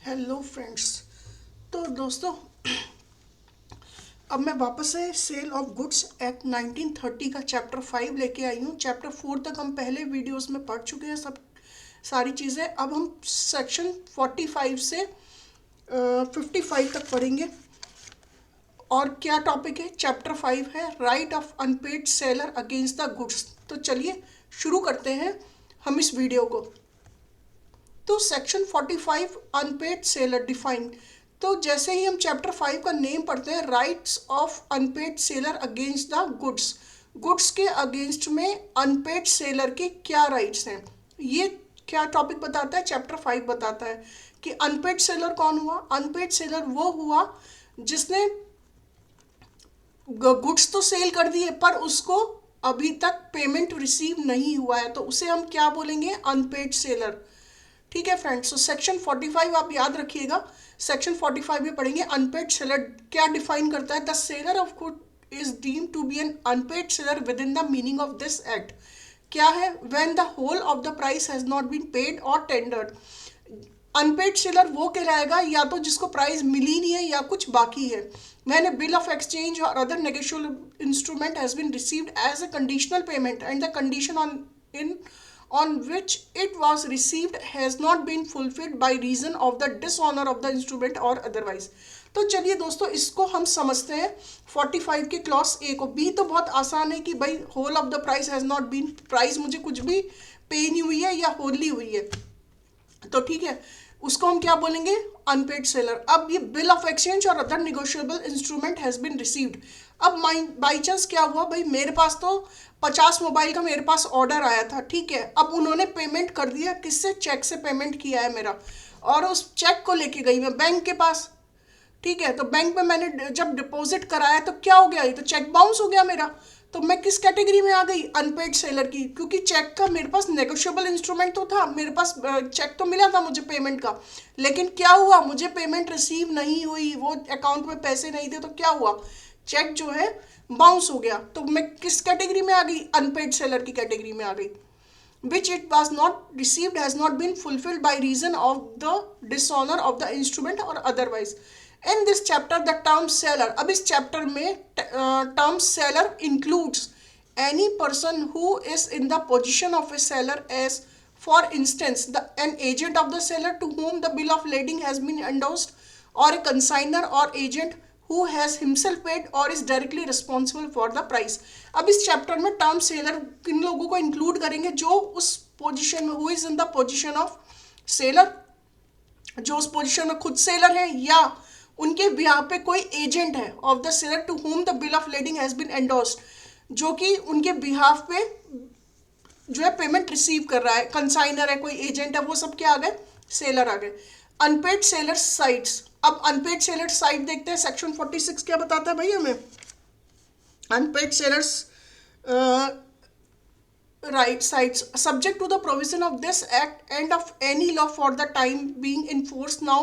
Hello friends. तो दोस्तों, अब मैं वापस से सेल ऑफ गुड्स एक्ट 1930 का चैप्टर 5 लेके आई हूँ। चैप्टर 4 तक हम पहले वीडियोस में पढ़ चुके हैं सब सारी चीज़ें। अब हम सेक्शन 45 से 55 तक पढ़ेंगे। और क्या टॉपिक है? चैप्टर 5 है right of unpaired seller against the goods. तो चलिए शुरू करते हैं हम इस वीडियो को। तो सेक्शन 45 अनपेड सेलर डिफाइंड। तो जैसे ही हम चैप्टर 5 का नेम पढ़ते हैं, rights of unpaired seller against the goods, goods के अगेंस्ट में अनपेड सेलर के क्या राइट्स हैं, ये क्या टॉपिक बताता है? चैप्टर 5 बताता है कि अनपेड सेलर कौन हुआ। अनपेड सेलर वो हुआ जिसने गुड्स तो सेल कर दिए पर उसको अभी तक पेमेंट रिसीव नहीं हुआ है, तो उसे हम क्या बोलेंगे? Unpaid seller. ठीक है फ्रेंड्स। सो सेक्शन 45 आप याद रखिएगा। सेक्शन 45 में पढ़ेंगे अनपेड सेलर क्या डिफाइन करता है। The seller of good is deemed to be an unpaid seller within the meaning of this act. क्या है? When the whole of the price has not been paid और tendered. Unpaid seller वो कहलाएगा या तो जिसको price मिली नहीं है या कुछ बाकी है। When a bill of exchange or other negotiable instrument has been received as a conditional payment and the condition on which it was received has not been fulfilled by reason of the dishonor of the instrument or otherwise। तो चलिए दोस्तों, इसको हम समझते हैं 45 के clause A को। B तो बहुत आसान है कि भाई whole of the price has not been, price मुझे कुछ भी पे नहीं हुई है या होली हुई है, तो ठीक है, उसको हम क्या बोलेंगे? Unpaid seller. अब ये बिल ऑफ एक्सचेंज और other negotiable instrument has been received. अब बाई चांस क्या हुआ भाई, मेरे पास तो 50 मोबाइल का मेरे पास ऑर्डर आया था, ठीक है। अब उन्होंने पेमेंट कर दिया, किससे? चेक से पेमेंट किया है मेरा, और उस चेक को लेके गई मैं बैंक के पास, ठीक है। तो बैंक में मैंने जब डिपॉजिट कराया तो क्या हो गया? ये तो चेक बाउंस हो गया मेरा। तो मैं किस कैटेगरी में आ गई? अनपेड सेलर की, क्योंकि चेक का मेरे पास नेगोशिएबल इंस्ट्रूमेंट तो था, मेरे पास चेक तो मिला था मुझे पेमेंट का, लेकिन क्या हुआ? मुझे पेमेंट रिसीव नहीं हुई, वो अकाउंट में पैसे नहीं थे, तो क्या हुआ? चेक जो है बाउंस हो गया। तो मैं किस कैटेगरी में आ गई? अनपेड सेलर की कैटेगरी में आ गई। which it was not received has not been fulfilled by reason of the dishonor of the instrument or otherwise। in this chapter the term seller, अब इस चैप्टर में term seller includes any person who is in the position of a seller, as for instance an agent of the seller to whom the bill of lading has been endorsed, or a consignor or agent who has himself paid or is directly responsible for the price। अब इस chapter में term seller किन लोगों को include करेंगे? जो उस position में, who is in the possession of seller, जो उस पोजीशन में खुद सेलर है या उनके बिहाफ पे कोई एजेंट है, of the seller to whom the bill of lading has been endorsed, जो कि उनके बिहाफ पे जो है पेमेंट रिसीव कर रहा है, कंसाइनर है, कोई एजेंट है, वो सब क्या आ गए? सेलर आ गए। Unpaid seller sites. अब अनपेड सेलर साइट देखते हैं, सेक्शन 46 क्या बताता है भाई हमें? Unpaid sellers right sites subject to the provision of this act and of any law for the time being enforced now,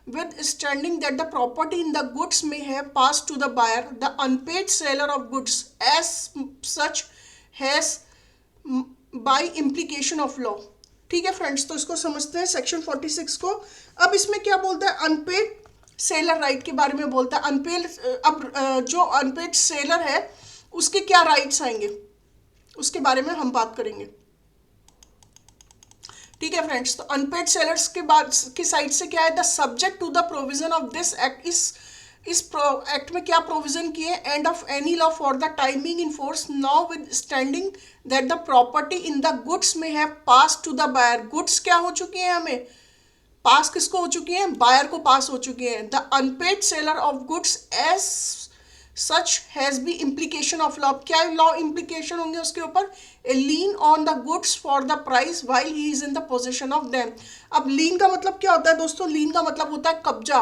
withstanding that the property in the goods may have passed to the buyer, the unpaid seller of goods as such has by implication of law। ठीक है friends, तो इसको समझते हैं section 46 को। अब इसमें क्या बोलता है? अनपेड सेलर राइट के बारे में बोलता है। अनपेड, अब जो अनपेड सेलर है उसके क्या राइट्स आएंगे उसके बारे में हम बात करेंगे, ठीक है फ्रेंड्स। तो अनपेड सेलर्स के बाद की साइड से क्या है? The subject to the provision of this act, इस एक्ट में क्या प्रोविजन किए? And of any law for the time being in force notwithstanding that the property in the goods may have pass to the buyer. Goods क्या हो चुकी हैं? हमें पास किसको हो चुकी हैं? बायर को पास हो चुकी हैं। The unpaid seller of goods as such has by implication of law. क्या लॉ इम्प्लीकेशन होंगे उसके ऊपर? A lien on the goods for the price while he is in the position of them. अब lien का मतलब क्या होता है दोस्तों? लीन का मतलब होता है कब्जा।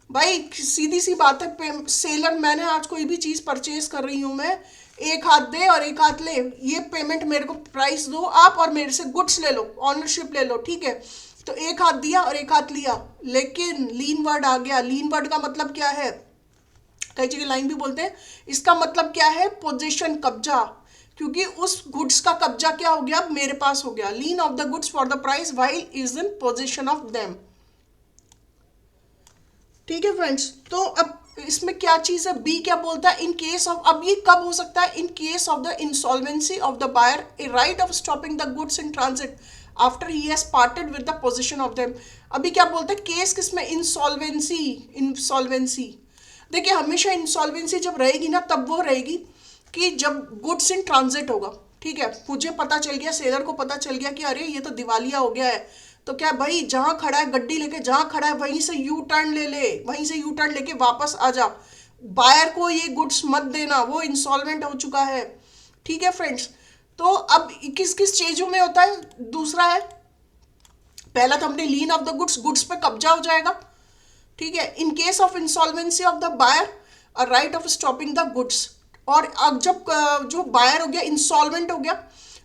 भाई सीधी सी बात है, सेलर, मैंने आज कोई भी चीज़ परचेज कर रही हूँ मैं, एक हाथ दे और एक हाथ ले, ये पेमेंट मेरे को प्राइस दो आप और मेरे से गुड्स ले लो, ऑनरशिप ले लो, ठीक है। तो एक हाथ दिया और एक हाथ लिया, लेकिन लीन वर्ड आ गया। लीन वर्ड का मतलब क्या है? कई जगह लाइन भी बोलते हैं, इसका मतलब क्या है? पोजीशन, कब्जा, क्योंकि उस गुड्स का कब्जा क्या हो गया? अब मेरे पास हो गया। Lien of the goods for the price while is in position of them. ठीक है फ्रेंड्स, तो अब इसमें क्या चीज है, बी क्या बोलता है, इन केस ऑफ, अब ये कब हो सकता है, in case of the insolvency of the buyer, a right of stopping the goods in transit after he has parted with the possession of them. अभी क्या बोलते हैं, केस किसमें, इंसॉल्वेंसी, इंसॉल्वेंसी। देखिए हमेशा इंसॉल्वेंसी जब रहेगी ना, तब वो रहेगी कि जब गुड्स इन ट्रांजिट होगा। ठीक है, मुझे पता चल गया, सेलर को पता चल गया कि अरे ये तो दिवालिया हो गया है, तो क्या भाई जहां खड़ा है गड्डी लेके, जहां खड़ा है वहीं से यू टर्न ले ले, वहीं से यू टर्न लेके वापस आ जा, बायर को ये गुड्स मत देना, वो इंसॉल्वेंट हो चुका है। ठीक है फ्रेंड्स, तो अब किस किस चीजों में होता है, दूसरा है, पहला तो हमने lien of the goods, goods पे कब्जा हो जाएगा। ठीक है, in case of insolvency of the buyer, a right of stopping the goods. और अब जब जो बायर हो गया इंसॉल्वेंट हो गया,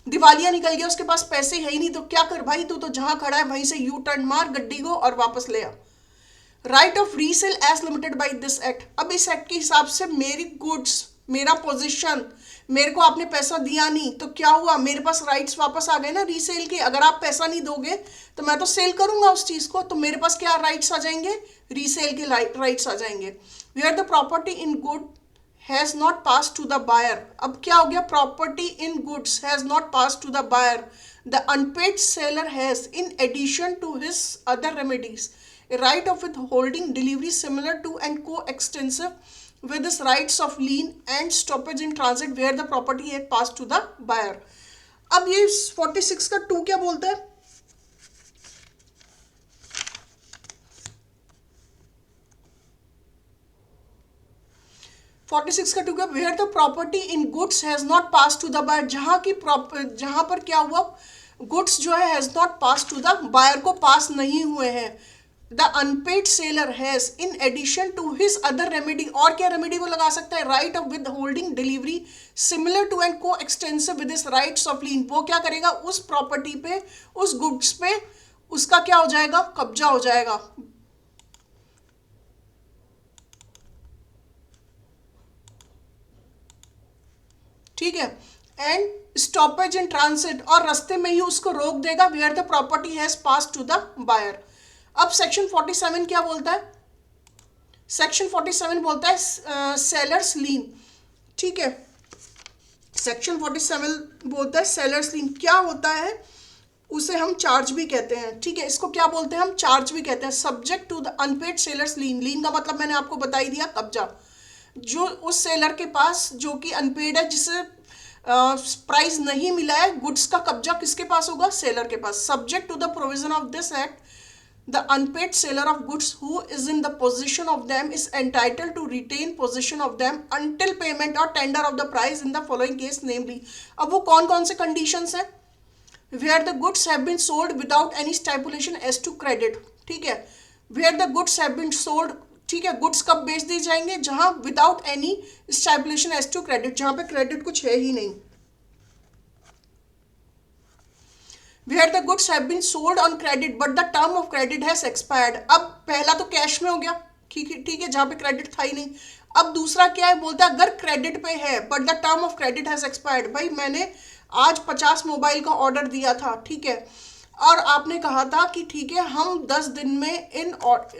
दिवालिया निकल गया, उसके पास पैसे है ही नहीं, तो क्या कर भाई, तू तो जहां खड़ा है वहीं से यू टर्न मार गड्डी को और वापस ले आ। Right of resale as limited by this act, अब इस एक्ट के हिसाब से मेरी गुड्स, मेरा पोजीशन, मेरे को आपने पैसा दिया नहीं, तो क्या हुआ, मेरे पास राइट्स वापस आ गए ना रीसेल के। अगर आप पैसा नहीं दोगे तो मैं तो सेल करूंगा उस चीज को, तो मेरे पास क्या राइट्स आ जाएंगे, रीसेल के राइट्स आ जाएंगे। Where the property in good has not pass to the buyer, अब क्या हो गया, property in goods has not pass to the buyer, the unpaid seller has in addition to his other remedies a right of withholding delivery similar to and co-extensive with his rights of lien and stoppage in transit where the property had passed to the buyer। अब ये 46 का 2 क्या बोलता है, where the property in goods has not pass to the buyer, जहां पर क्या हुआ, गुड्स जो है has not pass to the buyer, को पास नहीं हुए हैं। The unpaid seller has in addition to his other remedy, और क्या रेमेडी वो लगा सकता है, right of withholding delivery similar to and coextensive with his rights of lien, वो क्या करेगा, उस प्रॉपर्टी पे, उस गुड्स पे उसका क्या हो जाएगा, कब्जा हो जाएगा। ठीक है, एंड स्टॉपेज इन ट्रांसिट, और रास्ते में ही उसको रोक देगा, where the property has pass to the buyer. अब सेक्शन 47 क्या बोलता है, सेक्शन 47 बोलता है सेलर्स लीन। ठीक है, सेक्शन 47 बोलता है सेलर्स लीन, क्या होता है, उसे हम चार्ज भी कहते हैं। ठीक है, इसको क्या बोलते हैं, हम चार्ज भी कहते हैं। Subject to the unpaid seller's lien, lien का मतलब मैंने आपको बता ही दिया, कब्जा, जो उस सेलर के पास जो कि अनपेड है, जिसे प्राइस नहीं मिला है, गुड्स का कब्जा किसके पास होगा, सेलर के पास। Subject to the provision of this act, the unpaid seller of goods who is in the possession of them is entitled to retain possession of them until payment or tender of the price in the following case namely। अब वो कौन कौन से conditions हैं, where the goods have been sold without any stipulation as to credit। ठीक है, where the goods have been sold, ठीक है, गुड्स कब बेच दी जाएंगे, जहां without any stipulation as to credit, जहां पे क्रेडिट कुछ है ही नहीं। Where the goods have been sold on credit but the term of credit has expired। अब पहला तो कैश में हो गया, ठीक है, जहां पे क्रेडिट था ही नहीं। अब दूसरा क्या है, बोलता है अगर क्रेडिट पे है but the term of credit has expired, भाई मैंने आज 50 मोबाइल का ऑर्डर दिया था, ठीक है, और आपने कहा था कि ठीक है हम 10 दिन में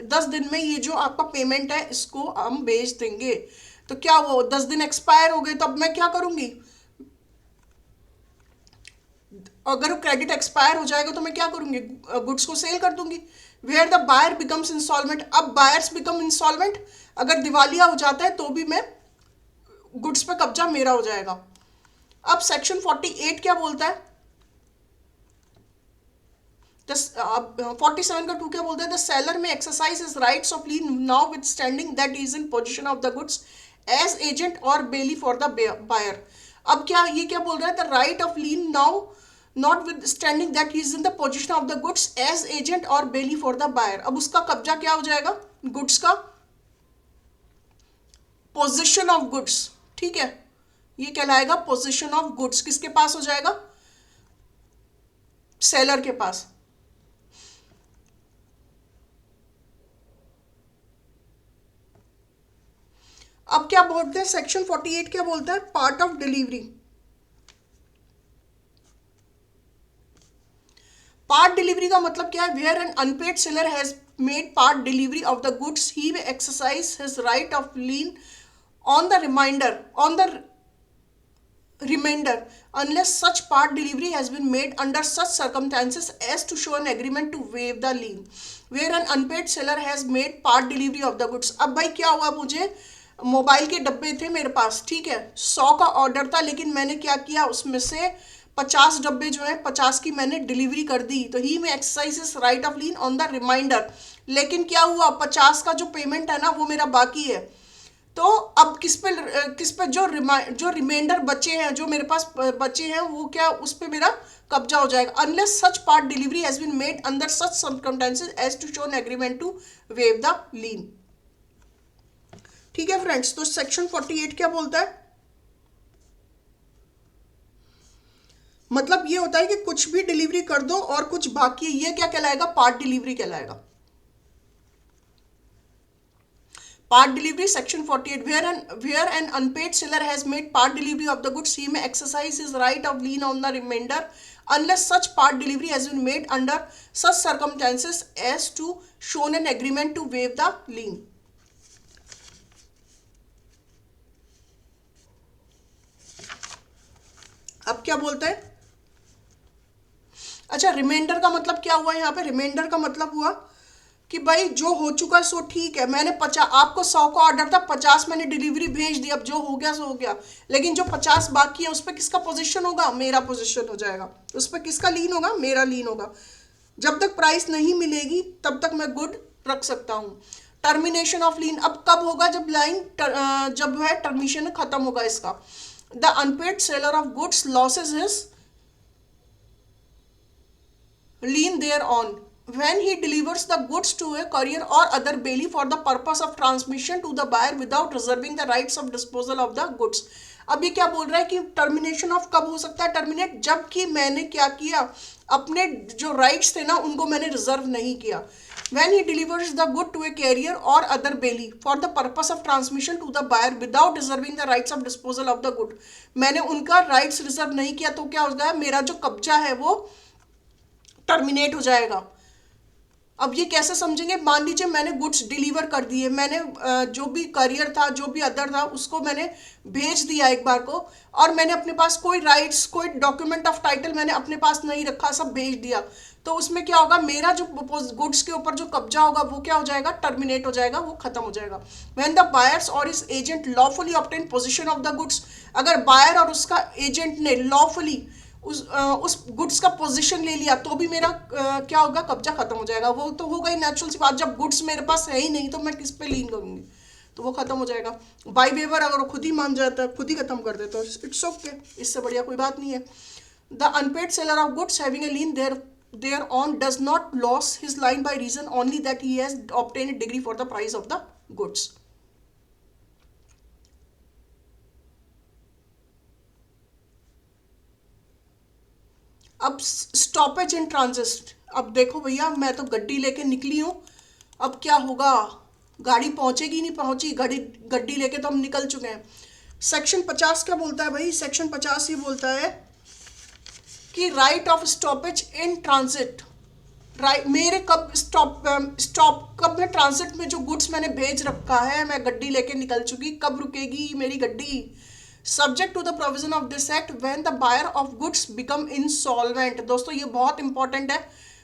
10 दिन में ये जो आपका पेमेंट है इसको हम भेज देंगे, तो क्या वो 10 दिन एक्सपायर हो गए, तो अब मैं क्या करूंगी, अगर क्रेडिट एक्सपायर हो जाएगा तो मैं क्या करूंगी, गुड्स को सेल कर दूंगी। Where the buyer becomes installment, अब बायर्स बिकम इंस्टॉलमेंट, अगर दिवालिया हो जाता है तो भी मैं गुड्स पे कब्जा मेरा हो जाएगा। अब सेक्शन 48 क्या बोलता है, 47 का 2 क्या बोलता है, the seller may exercise his rights of lien notwithstanding that is in position of the goods as agent or bailee for the buyer. अब क्या ये क्या बोल रहा है, the right of lien now notwithstanding that he is in the position of the goods as agent or bailey for the buyer। अब उसका कब्जा क्या हो जाएगा, गुड्स का, पोजीशन ऑफ गुड्स। ठीक है, ये कहलाएगा पोजीशन ऑफ गुड्स, किसके पास हो जाएगा, सेलर के पास। अब क्या बोलते हैं, सेक्शन 48 क्या बोलता है, part of delivery. Part delivery का मतलब क्या है, where an unpaid seller has made part delivery of the goods, he may exercise his right of lien on the remainder unless such part delivery has been made under such circumstances as to show an agreement to waive the lien where an unpaid seller has made part delivery of the goods। अब भाई क्या हुआ, मुझे mobile के डब्बे थे मेरे पास, ठीक है, 100 का ऑर्डर था, लेकिन मैंने क्या किया, उसमें से 50 डब्बे जो है 50 की मैंने डिलीवरी कर दी, तो he may exercise right of lien on the remainder. लेकिन क्या हुआ, 50 का जो पेमेंट है ना वो मेरा बाकी है, तो अब किस पे जो रिमाइंडर बचे हैं, जो मेरे पास बचे हैं, वो क्या उस पे मेरा कब्जा हो जाएगा unless such part delivery has been made under such circumstances as to show an agreement to waive the lien. ठीक है फ्रेंड्स, तो सेक्शन 48 क्या बोलता है, मतलब ये होता है कि कुछ भी डिलीवरी कर दो और कुछ बाकी है, ये क्या कहलाएगा, पार्ट डिलीवरी कहलाएगा। Part delivery, section 48, where an unpaid seller has made part delivery of the goods, he may exercise his right of lien on the remainder unless such part delivery has been made under such circumstances as to shown an agreement to waive the lien। अब क्या बोलता है, अच्छा reminder का मतलब क्या हुआ, यहाँ पे रिमाइंडर का मतलब हुआ कि भाई जो हो चुका सो ठीक है, मैंने 50, आपको 100 का ऑर्डर था, 50 मैंने डिलीवरी भेज दी, अब जो हो गया सो हो गया, लेकिन जो 50 बाकी है उस पर किसका पोजीशन होगा, मेरा पोजीशन हो जाएगा, उस पर किसका लीन होगा, मेरा लीन होगा। जब तक प्राइस नहीं मिलेगी तब तक मैं गुड रख सकता हूँ। टर्मिनेशन ऑफ लीन अब कब होगा, जब जब है टर्मिनेशन खत्म होगा इसका। The unpaid seller of goods loses his lien thereon when he delivers the goods to a courier or other bailey for the purpose of transmission to the buyer without reserving the rights of disposal of the goods। अब ये क्या बोल रहा है कि termination of कब हो सकता है, टर्मिनेट जबकि मैंने क्या किया, अपने जो राइट्स थे ना उनको मैंने रिजर्व नहीं किया। when he delivers the good to a carrier or other bailey for the purpose of transmission to the buyer without reserving the rights of disposal of the good, मैंने उनका राइट्स रिजर्व नहीं किया, तो क्या हो गया, मेरा जो कब्जा है वो टर्मिनेट हो जाएगा। अब ये कैसे समझेंगे, मान लीजिए मैंने गुड्स डिलीवर कर दिए, मैंने जो भी करियर था, जो भी अदर था, उसको मैंने भेज दिया एक बार को, और मैंने अपने पास कोई राइट्स, कोई डॉक्यूमेंट ऑफ टाइटल मैंने अपने पास नहीं रखा, सब भेज दिया, तो उसमें क्या होगा, मेरा जो गुड्स के ऊपर जो कब्जा होगा वो क्या हो जाएगा, टर्मिनेट हो जाएगा, वो खत्म हो जाएगा। व्हेन द बायर्स और his agent lawfully obtain position of the goods, अगर बायर और उसका एजेंट ने लॉफुली उस गुड्स का पोजीशन ले लिया तो भी मेरा क्या होगा, कब्जा खत्म हो जाएगा। वो तो होगा ही, नेचुरल सी बात, जब गुड्स मेरे पास है ही नहीं तो मैं किस पे लीन करूंगी, तो वो खत्म हो जाएगा। बाय वेवर अगर वो खुद ही मान जाता है, खुद ही खत्म कर देता है, इट्स ओके, इससे बढ़िया कोई बात नहीं है। The unpaid seller of goods having a lien thereon does not lose his lien by reason only that he has obtain a decree for the price of the goods. अब stoppage in transit, अब देखो भैया मैं तो गड्डी लेके निकली हूँ, अब क्या होगा, गाड़ी पहुंचेगी नहीं पहुंची, गड्डी लेके तो हम निकल चुके हैं। सेक्शन 50 क्या बोलता है भाई, सेक्शन 50 ये बोलता है कि right of stoppage in transit, right मेरे कब स्टॉप कब मैं ट्रांजिट में जो गुड्स मैंने भेज रखा है, मैं गड्डी लेके निकल चुकी, कब रुकेगी मेरी गड्डी, subject to the provision of this act when the buyer of goods become insolvent. दोस्तों ये बहुत इंपॉर्टेंट है,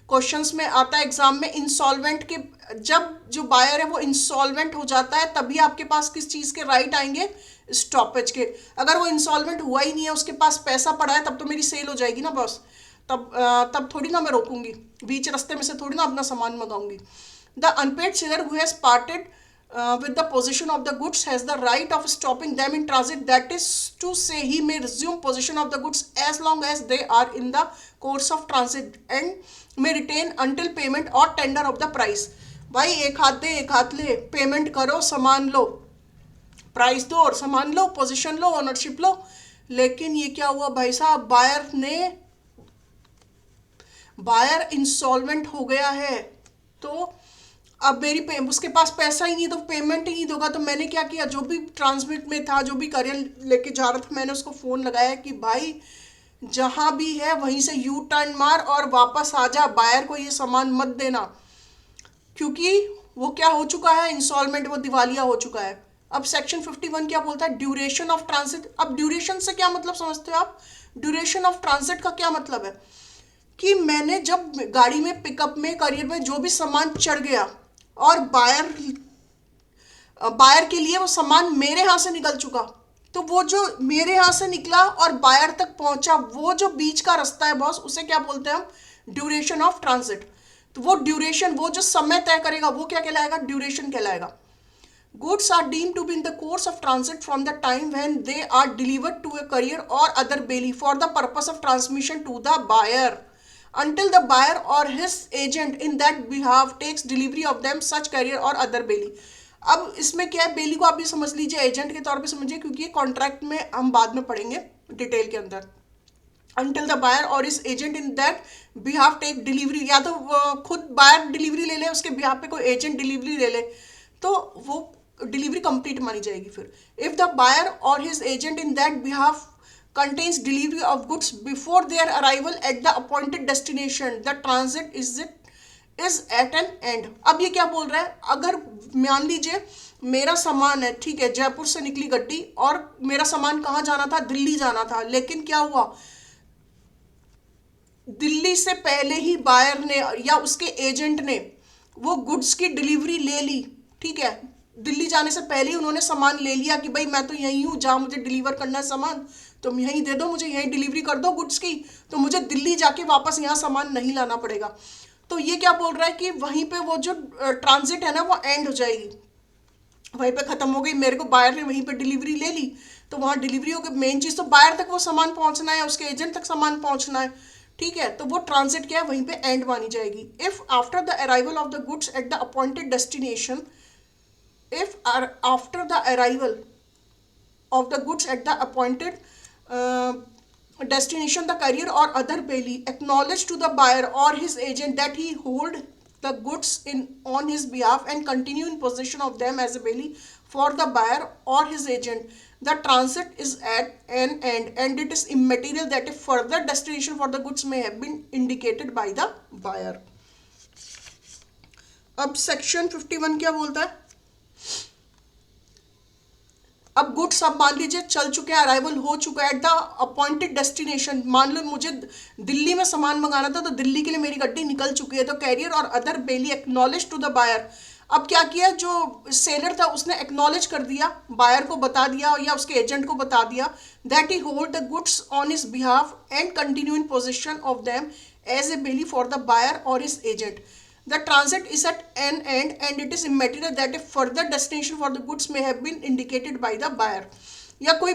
क्वेश्चंस में आता है एग्जाम में, इंसॉल्वेंट के जब जो बायर है वो इंसॉल्वेंट हो जाता है तभी आपके पास किस चीज़ के राइट आएंगे, स्टॉपेज के। अगर वो इंसॉल्वेंट हुआ ही नहीं है, उसके पास पैसा पड़ा है, तब तो मेरी सेल हो जाएगी ना बस, तब थोड़ी ना मैं रोकूंगी, बीच रास्ते में से थोड़ी ना अपना सामान मंगाऊंगी। The unpaid seller who has parted with the possession of the goods has the right of stopping them in transit, that is to say he may resume possession of the goods as long as they are in the course of transit and may retain until payment or tender of the price। भाई एक हाथ दे एक हाथ ले, payment करो, सामान लो, price दो और सामान लो, पोजीशन लो, ओनरशिप लो। लेकिन ये क्या हुआ भाई साहब, बायर इंसॉल्वेंट हो गया है, तो अब उसके पास पैसा ही नहीं, तो पेमेंट ही नहीं दोगा, तो मैंने क्या किया, जो भी ट्रांसमिट में था, जो भी करियर लेके जा रहा था, मैंने उसको फ़ोन लगाया कि भाई जहाँ भी है वहीं से यू टर्न मार और वापस आ जा, बायर को ये सामान मत देना, क्योंकि वो क्या हो चुका है, इंस्टॉलमेंट, वो दिवालिया हो चुका है। अब सेक्शन 51 क्या बोलता है, ड्यूरेशन ऑफ ट्रांजिट। अब ड्यूरेशन से क्या मतलब समझते हो आप, ड्यूरेशन ऑफ ट्रांजिट का क्या मतलब है कि मैंने जब गाड़ी में, पिकअप में, करियर में जो भी सामान चढ़ गया और बायर बायर के लिए वो सामान मेरे यहाँ से निकल चुका, तो वो जो मेरे यहाँ से निकला और बायर तक पहुंचा, वो जो बीच का रास्ता है बॉस, उसे क्या बोलते हैं हम, ड्यूरेशन ऑफ ट्रांजिट। तो वो ड्यूरेशन, वो जो समय तय करेगा, वो क्या कहलाएगा, ड्यूरेशन कहलाएगा। Goods are deemed to be in the course of transit from the time when they are delivered to a courier or other bailey for the purpose of transmission to the buyer until the buyer or his agent in that behalf takes delivery of them such courier or other bailey। अब इसमें क्या है, बेली को आप भी समझ लीजिए, agent के तौर पे समझिए, क्योंकि ये कॉन्ट्रैक्ट में हम बाद में पढ़ेंगे डिटेल के अंदर। until the buyer or his agent in that behalf take delivery, या तो खुद बायर डिलीवरी ले ले, उसके बिहाफ पे कोई एजेंट डिलीवरी ले ले, तो वो डिलीवरी कंप्लीट मानी जाएगी। फिर if the buyer or his agent in that behalf contains delivery of goods before their arrival at the appointed destination, the transit is at an end। अब ये क्या बोल रहा है, अगर मान लीजिए मेरा सामान है, ठीक है, जयपुर से निकली गड्डी और मेरा सामान कहाँ जाना था, दिल्ली जाना था, लेकिन क्या हुआ, दिल्ली से पहले ही बायर ने या उसके एजेंट ने वो गुड्स की डिलीवरी ले ली, ठीक है, दिल्ली जाने से पहले ही उन्होंने सामान ले लिया कि भाई मैं तो यहीं हूँ, जहाँ मुझे डिलीवर करना है सामान, तुम यहीं दे दो, मुझे यहीं डिलीवरी कर दो गुड्स की, तो मुझे दिल्ली जाके वापस यहाँ सामान नहीं लाना पड़ेगा। तो ये क्या बोल रहा है कि वहीं पे वो जो ट्रांजिट है ना, वो एंड हो जाएगी, वहीं पे ख़त्म हो गई। मेरे को बायर ने वहीं पे डिलीवरी ले ली, तो वहाँ डिलीवरी हो गई, मेन चीज़ तो बायर तक वो सामान पहुँचना है, उसके एजेंट तक सामान पहुँचना है, ठीक है, तो वो ट्रांजिट क्या है, वहीं पे एंड मानी जाएगी। If after the arrival of the goods at the appointed destination, if after the arrival of the goods at the appointed destination, the courier or other bailey acknowledge to the buyer or his agent that he hold the goods in on his behalf and continue in possession of them as a bailey for the buyer or his agent, the transit is at an end and it is immaterial that a further destination for the goods may have been indicated by the buyer। अब section 51 क्या बोलता है, अब goods अब मान लीजिए चल चुके हैं, अराइवल हो चुका है एट द अपॉइंटेड डेस्टिनेशन, मान लो मुझे दिल्ली में सामान मंगाना था, तो दिल्ली के लिए मेरी गड्डी निकल चुकी है, तो carrier or other bailee acknowledge to the buyer. अब क्या किया, जो सेलर था उसने एक्नॉलेज कर दिया, बायर को बता दिया या उसके एजेंट को बता दिया that he hold the goods on his behalf and continue in position of them as a bailee for the buyer or his agent. The transit is at an end and it is immaterial that a further destination for the goods may have been indicated by the buyer। या कोई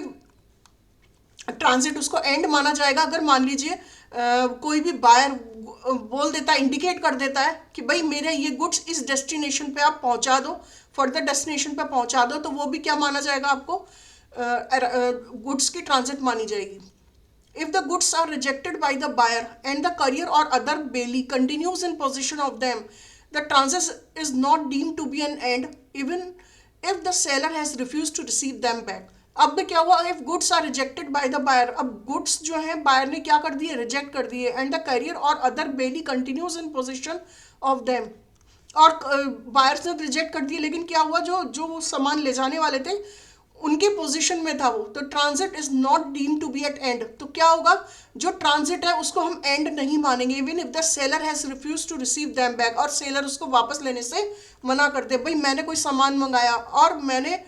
transit उसको and माना जाएगा अगर मान लीजिए कोई भी बायर बोल देता है, इंडिकेट कर देता है कि भाई मेरे ये गुड्स इस डेस्टिनेशन पे आप पहुंचा दो, फर्दर डेस्टिनेशन पे पहुंचा दो, तो वो भी क्या माना जाएगा, आपको गुड्स की ट्रांजिट मानी जाएगी। If the goods are rejected by the buyer and the courier or other bailey continues in possession of them, the transit is not deemed to be an end even if the seller has refused to receive them back। अब क्या हुआ, if goods are rejected by the buyer, अब goods जो है buyer ने क्या कर दिए, रिजेक्ट कर दिए, and the courier or other bailey continues in possession of them, और बायर्स ने रिजेक्ट कर दिए, लेकिन क्या हुआ, जो जो सामान ले जाने वाले थे उनके पोजीशन में था वो, तो transit is not deemed to be at end. तो क्या होगा, जो ट्रांजिट है उसको हम एंड नहीं मानेंगे even if the seller has refuse to receive them back, और सेलर उसको वापस लेने से मना कर दे। भाई मैंने कोई सामान मंगाया और मैंने,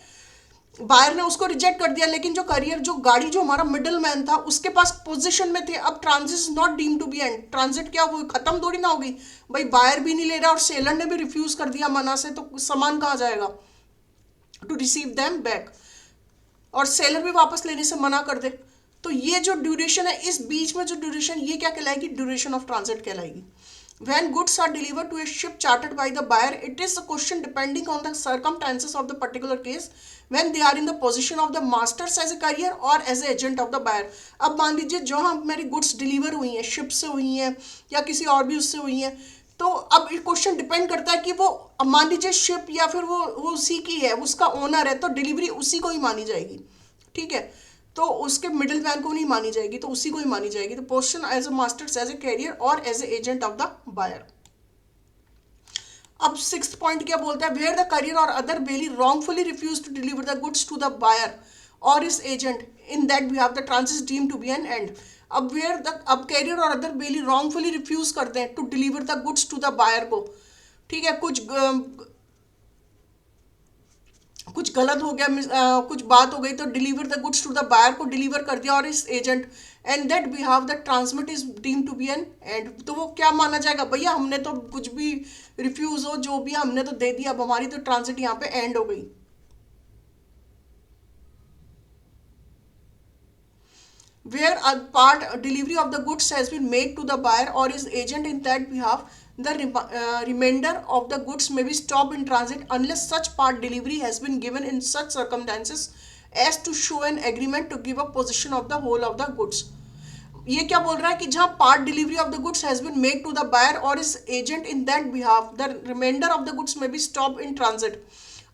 बायर ने उसको रिजेक्ट कर दिया, लेकिन जो करियर, जो गाड़ी, जो हमारा मिडल मैन था उसके पास पोजीशन में थे, अब transit is not deemed to be end. Transit क्या हुई, खत्म थोड़ी ना होगी, भाई बायर भी नहीं ले रहा और सेलर ने भी रिफ्यूज कर दिया मना से, तो सामान कहाँ जाएगा, टू रिसीव देम बैक, और सेलर भी वापस लेने से मना कर दे। तो ये जो ड्यूरेशन है, इस बीच में जो ड्यूरेशन, ये क्या कहलाएगी, ड्यूरेशन ऑफ ट्रांजिट कहलाएगी। When goods are delivered to a ship chartered by the buyer, it is a question depending on the circumstances of the particular case when they are in the position of the masters as a courier or as a agent of the buyer। अब मान लीजिए जहाँ मेरी goods deliver हुई हैं, ship से हुई हैं या किसी और भी उससे हुई हैं, तो अब क्वेश्चन डिपेंड करता है कि वो, अब मान लीजिए शिप या फिर वो उसी की है, उसका ओनर है, तो डिलीवरी उसी को ही मानी जाएगी, ठीक है, तो उसके मिडिल मैन को नहीं मानी जाएगी, तो उसी को ही मानी जाएगी। तो position as a masters as a carrier or as a agent of the buyer. अब सिक्स्थ पॉइंट क्या बोलता है, where the carrier or other bailee wrongfully refuse to deliver the goods to the buyer or his agent in that we have the transit is deem to be an end. अब where the, अब carrier or other bailee wrongfully refuse करते हैं to deliver the goods to the buyer को, ठीक है, कुछ गलत हो गया, कुछ बात हो गई तो deliver the goods to the buyer को डिलीवर कर दिया और his agent and that we have the transmit is deem to be an end, तो वो क्या माना जाएगा, भैया हमने तो कुछ भी रिफ्यूज हो जो भी हमने तो दे दिया, अब हमारी तो ट्रांसिट यहाँ पे एंड हो गई। where a part delivery of the goods has been made to the buyer or his agent in that behalf, the remainder of the goods may be stopped in transit unless such part delivery has been given in such circumstances as to show an agreement to give up possession of the whole of the goods। ये क्या बोल रहा है कि जहां part delivery of the goods has been made to the buyer or his agent in that behalf, the reminder of the goods may be stop in transit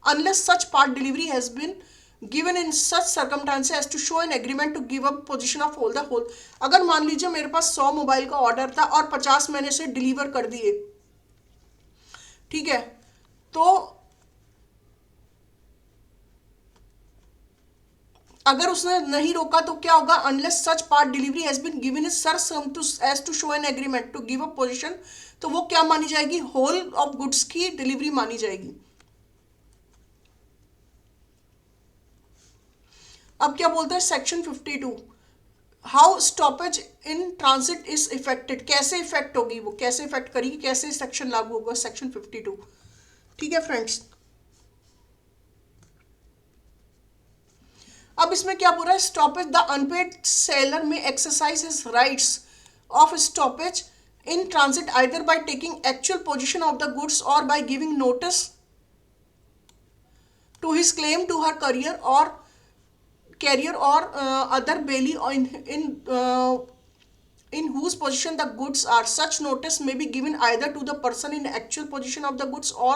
unless such part delivery has been given in such circumstances as to show an agreement to give up position of whole the whole। अगर मान लीजिए मेरे पास 100 mobile का order था और 50 मैंने से deliver कर दिए, ठीक है, तो अगर उसने नहीं रोका तो क्या होगा, unless such part delivery has been given is sir some to as to show an agreement to give up possession, तो वो क्या मानी जाएगी, होल ऑफ गुड्स की डिलीवरी मानी जाएगी। अब क्या बोलते हैं section 52, how stoppage in transit is effected, कैसे इफेक्ट होगी, वो कैसे इफेक्ट करेगी, कैसे सेक्शन लागू होगा, सेक्शन 52, ठीक है फ्रेंड्स। अब इसमें क्या बोल रहा है, stoppage the unpaid seller may exercise his rights of stoppage in transit either by taking actual position of the goods or by giving notice to his claim to her carrier or carrier or other bailey in whose possession the goods are, such notice may be given either to the person in actual possession of the goods or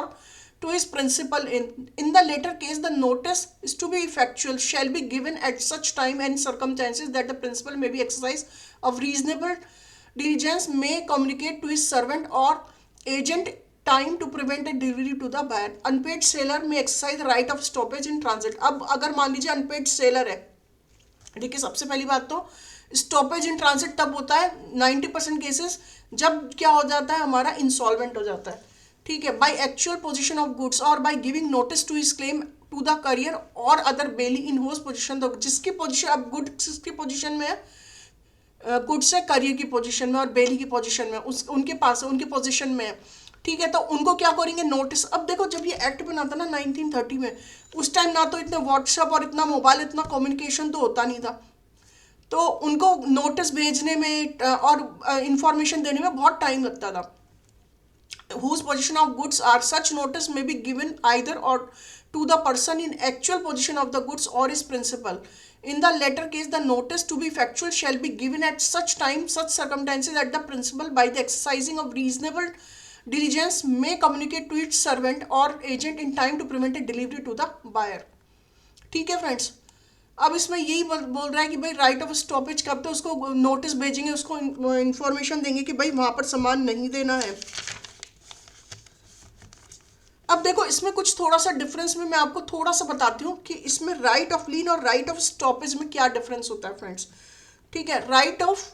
to his principal in the latter case the notice is to be effectual shall be given at such time and circumstances that the principal may be exercise of reasonable diligence may communicate to his servant or agent time to prevent a delivery to the buyer. Unpaid seller may exercise right of stoppage in transit. अब अगर मान लीजिए unpaid seller है, देखिए सबसे पहली बात तो स्टॉपेज इन ट्रांजिट तब होता है 90% केसेस जब क्या हो जाता है, हमारा इंसॉल्वेंट हो जाता है, ठीक है, by actual position of goods or by giving notice to his claim to the carrier or other bailee in whose position, जिसकी पोजीशन अब गुड्स किसकी पोजीशन में है, गुड्स है करियर की पोजीशन में और बेली की पोजीशन में, उनके पास है, उनकी पोजीशन में है, ठीक है, तो उनको क्या करेंगे, नोटिस। अब देखो जब ये एक्ट बना था ना 1930 में, उस टाइम ना तो इतने व्हाट्सएप और इतना मोबाइल, इतना कम्युनिकेशन तो होता नहीं था, तो उनको नोटिस भेजने में और इंफॉर्मेशन देने में बहुत टाइम लगता था। whose possession of goods are, such notice may be given either or to the person in actual possession of the goods or his principal. In the latter case, the notice to be factual shall be given at such time, such circumstances that the principal, by the exercising of reasonable diligence, may communicate to its servant or agent in time to prevent a delivery to the buyer। ठीक है friends, अब इसमें यही बोल रहा है कि भाई राइट ऑफ स्टॉपेज कब, तो उसको नोटिस भेजेंगे, उसको इंफॉर्मेशन देंगे कि भाई वहाँ पर सामान नहीं देना है। अब देखो इसमें कुछ थोड़ा सा डिफरेंस में मैं आपको थोड़ा सा बताती हूँ कि इसमें राइट ऑफ लीन और राइट ऑफ स्टॉपेज में क्या डिफरेंस होता है फ्रेंड्स, ठीक है। राइट ऑफ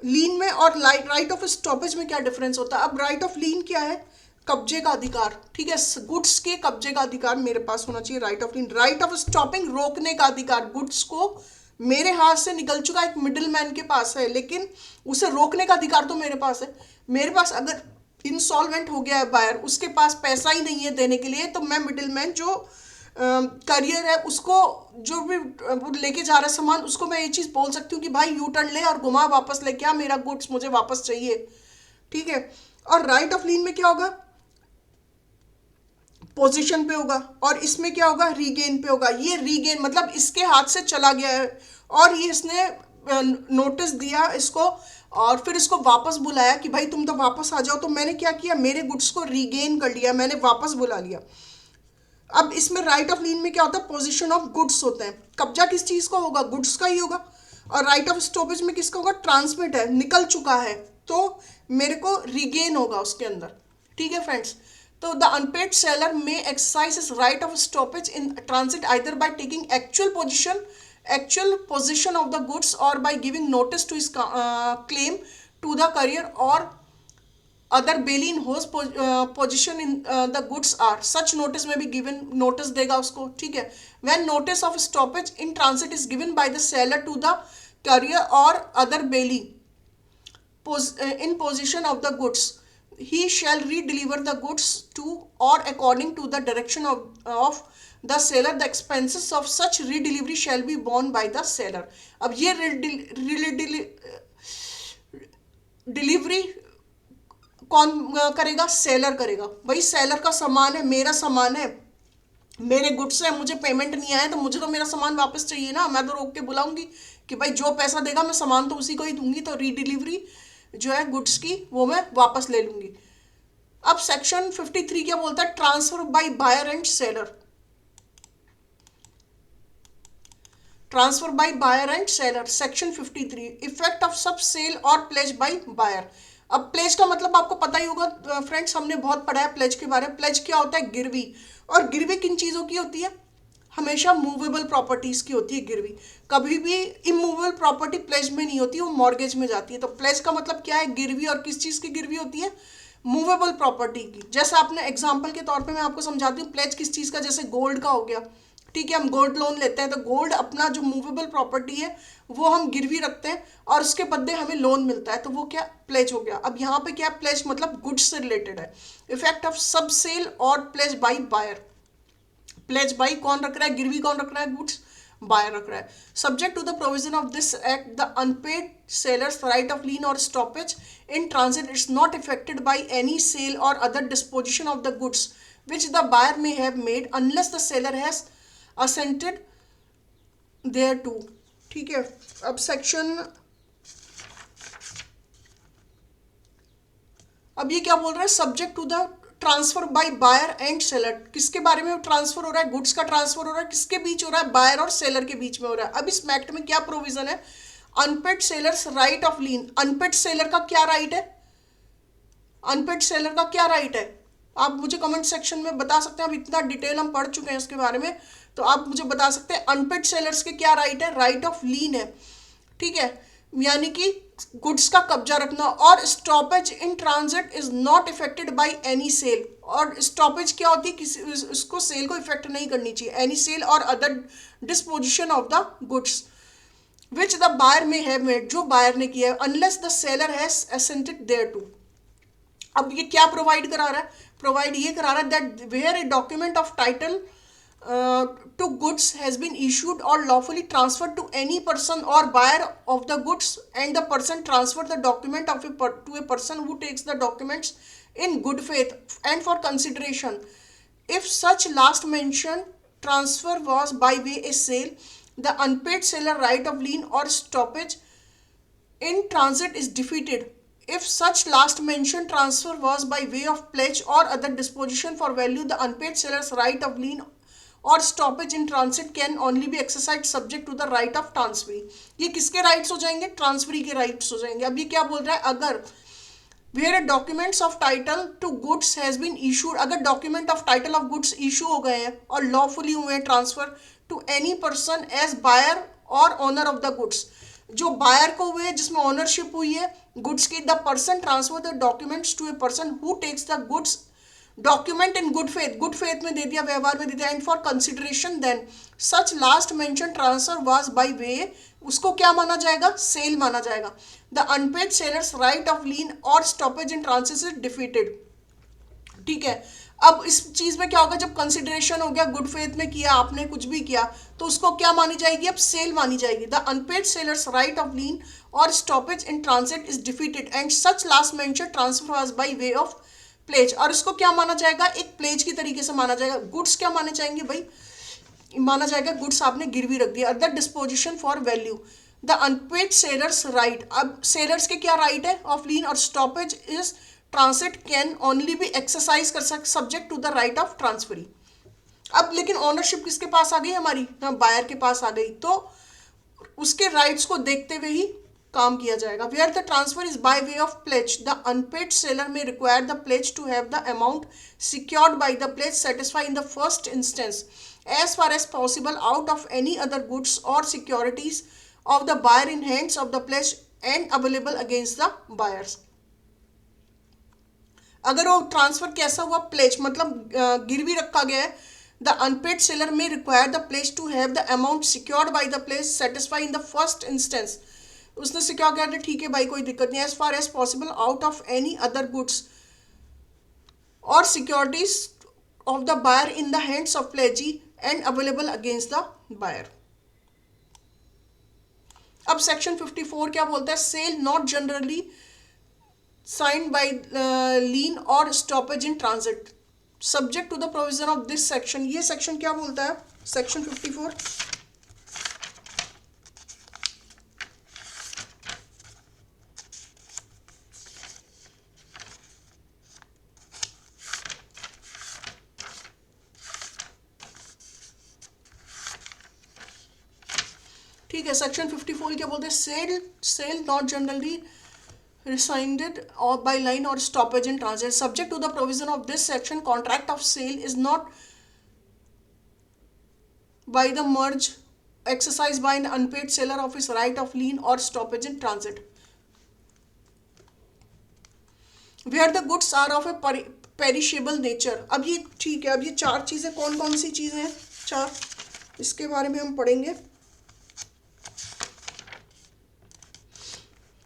लीन में और राइट ऑफ स्टॉपेज में क्या डिफरेंस होता है। अब राइट ऑफ लीन क्या है, कब्जे का अधिकार, ठीक है, गुड्स के कब्जे का अधिकार मेरे पास होना चाहिए, right of lean. Right of stopping, रोकने का अधिकार, गुड्स को मेरे हाथ से निकल चुका एक मिडिल मैन के पास है, लेकिन उसे रोकने का अधिकार तो मेरे पास है। मेरे पास अगर इंसॉल्वेंट हो गया है बायर, उसके पास पैसा ही नहीं है देने के लिए, तो मैं मिडिल मैन जो करियर है उसको, जो भी वो लेके जा रहा है सामान, उसको मैं ये चीज़ बोल सकती हूँ कि भाई यू टर्न ले और घुमा वापस ले, क्या मेरा गुड्स मुझे वापस चाहिए, ठीक है। और राइट ऑफ लीन में क्या होगा, पोजीशन पे होगा, और इसमें क्या होगा, रीगेन पे होगा। ये रीगेन मतलब इसके हाथ से चला गया है और ये इसने नोटिस दिया इसको और फिर इसको वापस बुलाया कि भाई तुम तो वापस आ जाओ, तो मैंने क्या किया, मेरे गुड्स को रीगेन कर लिया, मैंने वापस बुला लिया। अब इसमें राइट ऑफ लीन में क्या होता है, पोजीशन ऑफ गुड्स होते हैं, कब्जा किस चीज़ का होगा, गुड्स का ही होगा। और राइट ऑफ स्टॉपेज में किसका होगा, ट्रांसमिट है, निकल चुका है, तो मेरे को रीगेन होगा उसके अंदर, ठीक है फ्रेंड्स। तो the unpaid seller may exercise is right of stoppage in transit either by taking actual position of the goods or by giving notice to his claim to the courier or other bailey in whose position in the goods are. Such notice may be given. notice देगा उसको, ठीक है. When notice of stoppage in transit is given by the seller to the courier or other bailey in possession of the goods, he shall redeliver the goods to or according to the direction of the seller. The expenses of such redelivery shall be borne by the seller. अब ये delivery कौन करेगा? Seller करेगा. भाई seller का सामान है, मेरा सामान है, मेरे गुड्स है, मुझे पेमेंट नहीं आया तो मुझे तो मेरा सामान वापस चाहिए ना. मैं तो रोक के बुलाऊंगी कि भाई जो पैसा देगा मैं सामान तो उसी को ही दूंगी. तो रीडिलीवरी जो है गुड्स की वो मैं वापस ले लूंगी. अब सेक्शन 53 क्या बोलता है? Transfer by buyer and seller. Transfer by buyer and seller. Section 53 effect of sub sale or pledge by buyer. अब प्लेज का मतलब आपको पता ही होगा फ्रेंड्स, हमने बहुत पढ़ा है प्लेज के बारे में. प्लेज क्या होता है? गिरवी. और गिरवी किन चीज़ों की होती है? हमेशा मूवेबल प्रॉपर्टीज की होती है गिरवी. कभी भी इमूवेबल प्रॉपर्टी प्लेज में नहीं होती, वो मॉर्गेज में जाती है. तो प्लेज का मतलब क्या है? गिरवी. और किस चीज़ की गिरवी होती है? मूवेबल प्रॉपर्टी की. जैसे आपने एग्जाम्पल के तौर पे मैं आपको समझाती हूँ. प्लेज किस चीज़ का? जैसे गोल्ड का हो गया, ठीक है. हम गोल्ड लोन लेते हैं तो गोल्ड अपना जो मूवेबल प्रॉपर्टी है वो हम गिरवी रखते हैं और उसके बदले हमें लोन मिलता है, तो वो क्या? प्लेज हो गया. अब यहाँ पे क्या? प्लेज मतलब गुड्स से रिलेटेड है. Effect of sub sale or pledge by buyer. Pledge by कौन रख रहा है? गिरवी कौन रख रहा है? गुड्स बायर रख रहा है. Subject to the provision of this act the unpaid sellers right of lien or stoppage in transit is not affected by any sale or other disposition of the goods which the buyer may have made unless the seller has assented thereto. ठीक है. अब section, अब ये क्या बोल रहा है? Subject to the transfer by buyer and seller. किसके बारे में ट्रांसफर हो रहा है? गुड्स का ट्रांसफर हो रहा है. किसके बीच हो रहा है? बायर और सेलर के बीच में हो रहा है. अब इस एक्ट में क्या प्रोविजन है? Unpaid sellers right of lien. Unpaid seller का क्या राइट है? अनपेड सेलर का क्या राइट है? आप मुझे कमेंट सेक्शन में बता सकते हैं. अब इतना डिटेल हम पढ़ चुके हैं इसके बारे में, तो आप मुझे बता सकते हैं अनपेड सेलर्स के क्या राइट है? राइट ऑफ लीन है, ठीक है, यानी कि गुड्स का कब्जा रखना. और stoppage in transit is not affected by any sale. और स्टॉपेज क्या होती है? किसी उसको सेल को इफेक्ट नहीं करनी चाहिए. Any sale or other disposition of the goods which the buyer may have made, जो बायर ने किया है, unless the seller has assented thereto. अब ये क्या प्रोवाइड करा रहा है? प्रोवाइड ये करा रहा है that where a document of title to goods has been issued or lawfully transferred to any person or buyer of the goods and the person transferred the document of to a person who takes the documents in good faith and for consideration. If such last mentioned transfer was by way a sale, the unpaid seller right of lien or stoppage in transit is defeated. If such last mentioned transfer was by way of pledge or other disposition for value, the unpaid seller's right of lien or stoppage in transit can only be exercise subject to the right of transferee. ये किसके rights हो जाएंगे? Transferee के rights हो जाएंगे. अब ये क्या बोल रहा है? अगर where documents of title to goods has been issued, अगर document of title of goods issue हो गए हैं और लॉफुली हुए हैं transfer to any person as buyer or owner of the goods, जो बायर को हुए जिसमें ओनरशिप हुई है गुड्स की, the person transfer the documents to a person who takes the goods document in good faith, good faith में दे दिया, व्यवहार में दे दिया, and for consideration then such last mention transfer was by way, उसको क्या माना जाएगा? सेल माना जाएगा. The unpaid sellers right of lien or stoppage in transit is defeated. ठीक है. अब इस चीज में क्या होगा? जब कंसिडरेशन हो गया, गुड फेथ में किया आपने, कुछ भी किया, तो उसको क्या मानी जाएगी? अब सेल मानी जाएगी. The unpaid sellers right of lien or stoppage in transit is defeated and such last mention transfer was by way of pledge. और इसको क्या माना जाएगा? एक प्लेज की तरीके से माना जाएगा. गुड्स क्या माने जाएंगे भाई? माना जाएगा गुड्स आपने गिरवी रख दिया. Other disposition for value. The unpaid sellers right. अब सेलर्स के क्या राइट है? Of lien or stoppage is transit can only be exercise कर सकते subject to the right of transferee. अब लेकिन ओनरशिप किसके पास आ गई? हमारी बायर के पास आ गई. तो उसके राइट्स को देखते हुए ही काम किया जाएगा। Where the transfer is by way of pledge, the unpaid seller may require the pledge to have the amount secured by the pledge satisfy in the first instance as far as possible out of any other goods or securities of the buyer in hands of the pledge and available against the buyers। अगर वो transfer कैसा हुआ, pledge मतलब गिरवी रखा गया है, the unpaid seller may require the pledge to have the amount secured by the pledge satisfy in the first instance, उसने सिक्योर किया, ठीक है भाई कोई दिक्कत नहीं, as far as possible out of any other goods or securities of the buyer in the hands of pledgee and available against the buyer. अब section 54 क्या बोलता है, sale not generally signed by lien or stoppage in transit subject to the provision of this section. ये section क्या बोलता है, section 54, ठीक है। सेक्शन 54 क्या बोलते हैं, sale not generally rescinded or by line or stoppage in transit subject to the provision of this section, contract of sale is not by the merge exercised by an unpaid seller of his right of lien or stoppage in transit where the goods are of a perishable nature। अब ये ठीक है, अब ये चार चीज़ें कौन कौन सी चीज़ें हैं, चार, इसके बारे में हम पढ़ेंगे।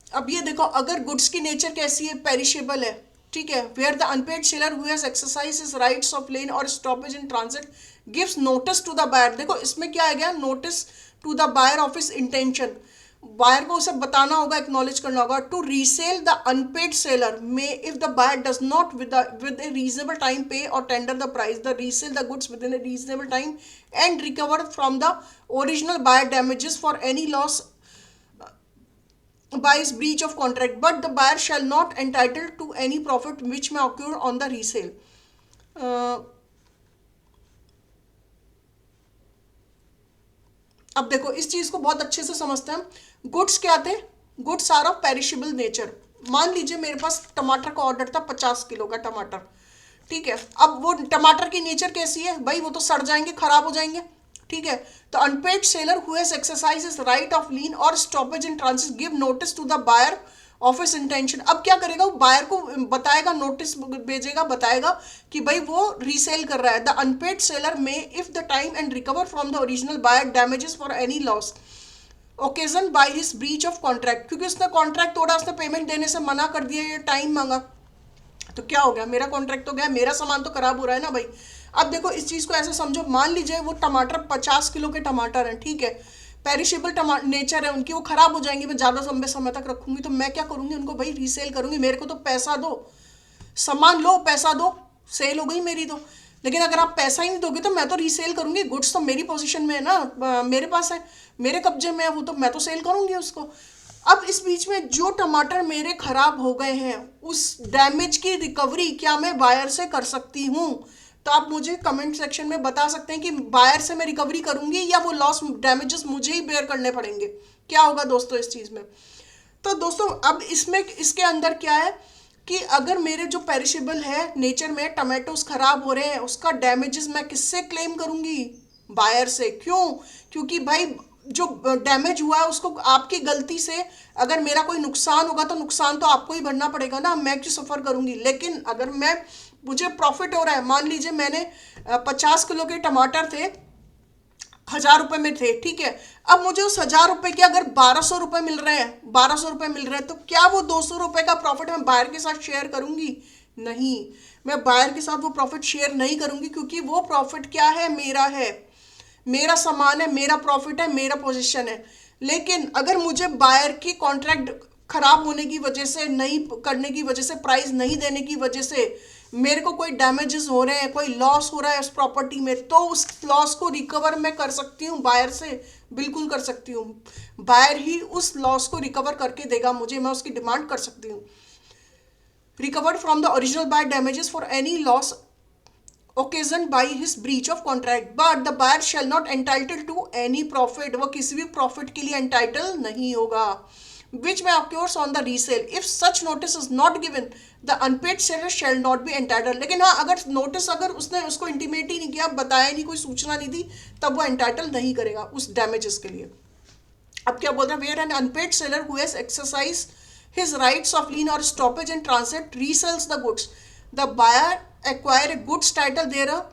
अब ये देखो, अगर गुड्स की नेचर कैसी है, पेरिशेबल है, ठीक है, where the unpaid seller who has exercise his rights of lien or stoppage in transit gives notice to the buyer. देखो इसमें क्या आ गया, notice to the buyer of his intention, buyer को उसे बताना होगा, एक्नॉलेज करना होगा, to resell the unpaid seller may if the buyer does not with a reasonable time pay or tender the price the resell the goods with in A reasonable time and recover from the original buyer damages for any loss by his breach of contract, but the buyer shall not entitled to any profit which may occur on the resale। अब देखो इस चीज को बहुत अच्छे से समझते हैं। गुड्स क्या थे, goods are of perishable nature. मान लीजिए मेरे पास टमाटर का ऑर्डर था, 50 किलो का टमाटर, ठीक है। अब वो टमाटर की नेचर कैसी है भाई, वो तो सड़ जाएंगे, खराब हो जाएंगे, ठीक है। तो unpaid seller who has exercise right of lien or stoppage in transit give notice to the buyer of his intention. अब क्या करेगा, वो बायर को बताएगा, नोटिस भेजेगा, बताएगा कि भाई वो रीसेल कर रहा है। The unpaid seller may if the time and recover from the original buyer damages for any loss occasion by his breach of contract, क्योंकि उसने कॉन्ट्रैक्ट तोड़ा, उसने पेमेंट देने से मना कर दिया, ये टाइम मांगा, तो क्या हो गया, मेरा कॉन्ट्रैक्ट तो गया, मेरा सामान तो खराब हो रहा है ना भाई। अब देखो इस चीज़ को ऐसे समझो, मान लीजिए वो टमाटर 50 किलो के टमाटर हैं, ठीक है, पेरिशेबल नेचर है उनकी, वो खराब हो जाएंगे, मैं ज़्यादा लंबे समय तक रखूंगी, तो मैं क्या करूंगी, उनको भाई रीसेल करूंगी। मेरे को तो पैसा दो, सामान लो, पैसा दो, सेल हो गई मेरी तो। लेकिन अगर आप पैसा ही नहीं दोगे तो मैं तो रीसेल करूंगी, गुड्स तो मेरी पोजीशन में है ना, मेरे पास है, मेरे कब्जे में है वो, तो मैं तो सेल करूंगी उसको। अब इस बीच में जो टमाटर मेरे खराब हो गए हैं, उस डैमेज की रिकवरी क्या मैं बायर से कर सकती हूँ? तो आप मुझे कमेंट सेक्शन में बता सकते हैं कि बायर से मैं रिकवरी करूंगी या वो लॉस डैमेजेस मुझे ही बेयर करने पड़ेंगे, क्या होगा दोस्तों इस चीज़ में। तो दोस्तों अब इसमें इसके अंदर क्या है कि अगर मेरे जो पेरिशेबल है नेचर में टमाटोज खराब हो रहे हैं, उसका डैमेजेस मैं किससे क्लेम करूंगी, बायर से। क्यों? क्योंकि भाई जो डैमेज हुआ है उसको आपकी गलती से अगर मेरा कोई नुकसान होगा तो नुकसान तो आपको ही भरना पड़ेगा ना, मैं क्यों सफ़र करूंगी। लेकिन अगर मुझे प्रॉफिट हो रहा है, मान लीजिए मैंने 50 किलो के टमाटर थे, 1000 रुपये में थे, ठीक है, अब मुझे उस 1000 रुपये के अगर 1200 रुपये मिल रहे हैं, 1200 रुपये मिल रहे हैं, तो क्या वो 200 रुपये का प्रॉफिट मैं बायर के साथ शेयर करूंगी? नहीं, मैं बायर के साथ वो प्रॉफिट शेयर नहीं करूंगी, क्योंकि वो प्रॉफिट क्या है, मेरा है, मेरा सामान है, मेरा प्रॉफिट है, मेरा पोजीशन है। लेकिन अगर मुझे बायर की कॉन्ट्रैक्ट खराब होने की वजह से, नहीं करने की वजह से, प्राइस नहीं देने की वजह से मेरे को कोई डैमेजेस हो रहे हैं, कोई लॉस हो रहा है उस प्रॉपर्टी में, तो उस लॉस को रिकवर मैं कर सकती हूँ बायर से, बिल्कुल कर सकती हूँ। बायर ही उस लॉस को रिकवर करके देगा मुझे, मैं उसकी डिमांड कर सकती हूँ। Recovered from the original buyer damages for any loss occasioned by his breach of contract, but the buyer shall not entitled to any profit, वो किसी भी प्रॉफिट के लिए एंटाइटल नहीं होगा। which may occurs on the resale. If such notice is not given, the unpaid seller shall not be entitled. लेकिन हाँ, अगर नोटिस अगर उसने उसको इंटीमेट ही नहीं किया, बताया नहीं, कोई सूचना नहीं दी, तब वो एंटाइटल नहीं करेगा उस डैमेजेस के लिए. अब क्या बोल रहा है, where an unpaid seller who has exercise his rights of lien or stoppage in transit resells the goods, the buyer acquire a goods title thereof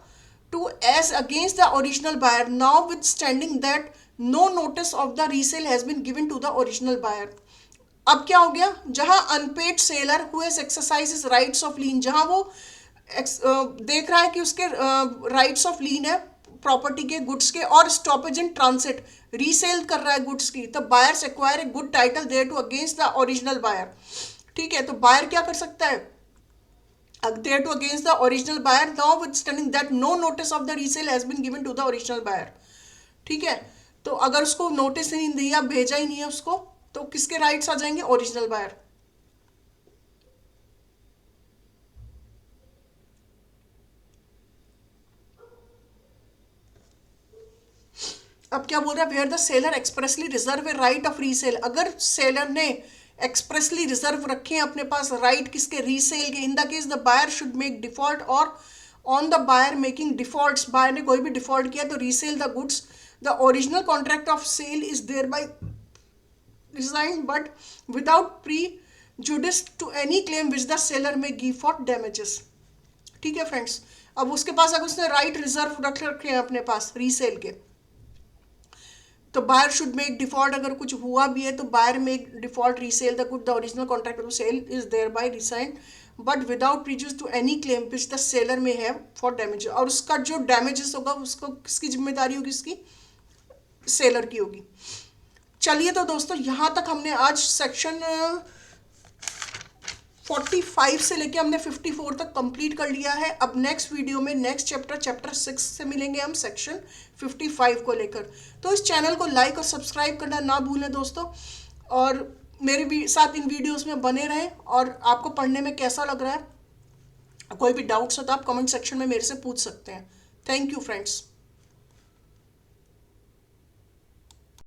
to as against the original buyer, notwithstanding that no notice of the resale has been given to the original buyer. अब क्या हो गया, जहां unpaid seller who has exercise his rights of lien, जहां वो देख रहा है कि उसके राइट्स ऑफ लीन है प्रॉपर्टी के, गुड्स के, और स्टॉपेज इन ट्रांसिट रीसेल कर रहा है गुड्स की, तो buyers acquire a good title thereto against the original buyer. ठीक है, तो बायर क्या कर सकता है, thereto against the original buyer, notwithstanding that no notice of the resale has been given to the original buyer. ठीक है, तो अगर उसको नोटिस ही नहीं दिया, भेजा ही नहीं है उसको, तो किसके राइट्स आ जाएंगे, ओरिजिनल बायर. अब क्या बोल रहा है, where the seller expressly reserve a right of resale. अगर सेलर ने एक्सप्रेसली रिजर्व रखे हैं अपने पास राइट किसके, रीसेल के, in the case the buyer should make default or on the buyer making defaults, buyer ने कोई भी डिफॉल्ट किया तो resell the goods, the original contract of sale is thereby resigned but without prejudice to any claim which the seller may give for damages. ठीक है friends, अब उसके पास अगर उसने राइट रिजर्व रख रखे हैं अपने पास रीसेल के, तो बायर शुड मेक डिफॉल्ट, अगर कुछ हुआ भी है तो buyer make default resell the good, the original contract of sale is thereby rescinded but without prejudice to any claim which the seller may have for damage. और उसका जो damages होगा उसको किसकी जिम्मेदारी होगी, उसकी सेलर की होगी. चलिए तो दोस्तों, यहाँ तक हमने आज सेक्शन 45 से लेके हमने 54 तक कंप्लीट कर लिया है. अब नेक्स्ट वीडियो में नेक्स्ट चैप्टर 6 से मिलेंगे हम सेक्शन 55 को लेकर. तो इस चैनल को लाइक और सब्सक्राइब करना ना भूलें दोस्तों, और मेरे भी साथ इन वीडियोस में बने रहें. और आपको पढ़ने में कैसा लग रहा है, कोई भी डाउट्स हो तो आप कमेंट सेक्शन में मेरे से पूछ सकते हैं. Thank you friends.